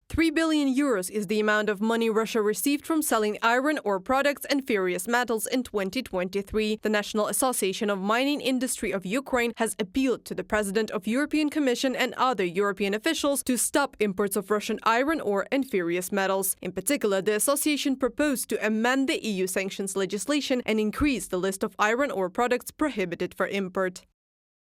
3 billion euros is the amount of money Russia received from selling iron ore products and ferrous metals in 2023. The National Association of Mining Industry of Ukraine has appealed to the President of European Commission and other European officials to stop imports of Russian iron ore and ferrous metals. In particular, the association proposed to amend the EU sanctions legislation and increase the list of iron ore products prohibited for import.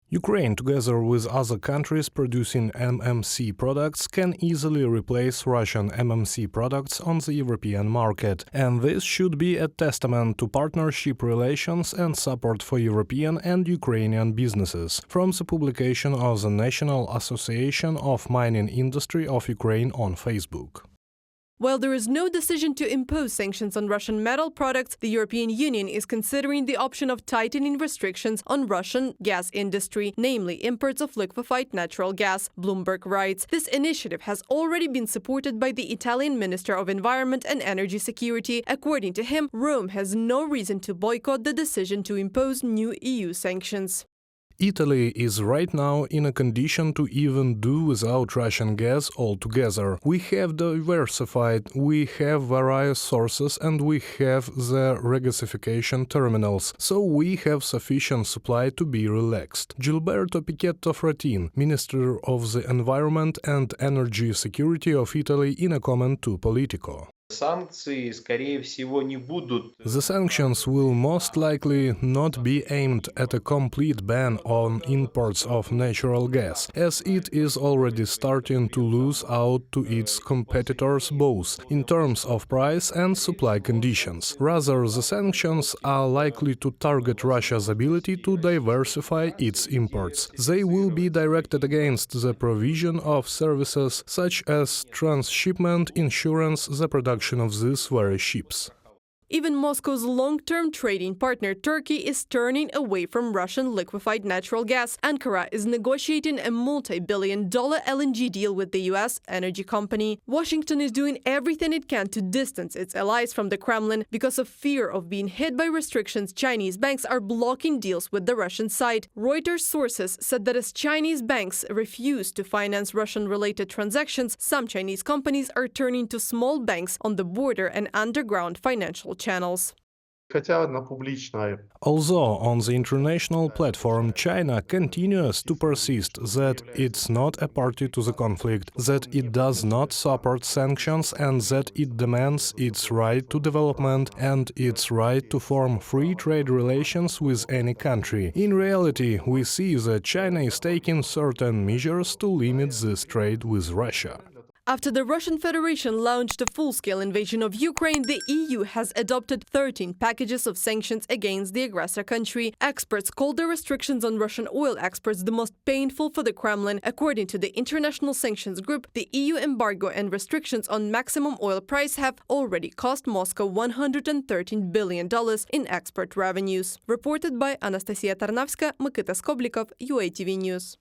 Ukraine, together with other countries producing MMC products, can easily replace Russian MMC products on the European market, and this should be a testament to partnership relations and support for European and Ukrainian businesses, from the publication of the National Association of Mining Industry of Ukraine on Facebook. While there is no decision to impose sanctions on Russian metal products, the European Union is considering the option of tightening restrictions on Russian gas industry, namely imports of liquefied natural gas, Bloomberg writes. This initiative has already been supported by the Italian Minister of Environment and Energy Security. According to him, Rome has no reason to boycott the decision to impose new EU sanctions. Italy is right now in a condition to even do without Russian gas altogether. We have diversified, we have various sources, and we have the regasification terminals, so we have sufficient supply to be relaxed. Gilberto Pichetto Fratin, Minister of the Environment and Energy Security of Italy, in a comment to Politico. The sanctions will most likely not be aimed at a complete ban on imports of natural gas, as it is already starting to lose out to its competitors both in terms of price and supply conditions. Rather, the sanctions are likely to target Russia's ability to diversify its imports. They will be directed against the provision of services such as transshipment insurance, the production of these very ships. Even Moscow's long-term trading partner Turkey is turning away from Russian liquefied natural gas. Ankara is negotiating a multi-billion-dollar LNG deal with the U.S. energy company. Washington is doing everything it can to distance its allies from the Kremlin. Because of fear of being hit by restrictions, Chinese banks are blocking deals with the Russian side. Reuters sources said that as Chinese banks refuse to finance Russian-related transactions, some Chinese companies are turning to small banks on the border and underground financial channels. Although on the international platform China continues to persist that it's not a party to the conflict, that it does not support sanctions, and that it demands its right to development and its right to form free trade relations with any country. In reality, we see that China is taking certain measures to limit this trade with Russia. After the Russian Federation launched a full-scale invasion of Ukraine, the EU has adopted 13 packages of sanctions against the aggressor country. Experts call the restrictions on Russian oil exports the most painful for the Kremlin. According to the International Sanctions Group, the EU embargo and restrictions on maximum oil price have already cost Moscow $113 billion in export revenues. Reported by Anastasia Tarnavska, Mykita Skoblikov, UATV News.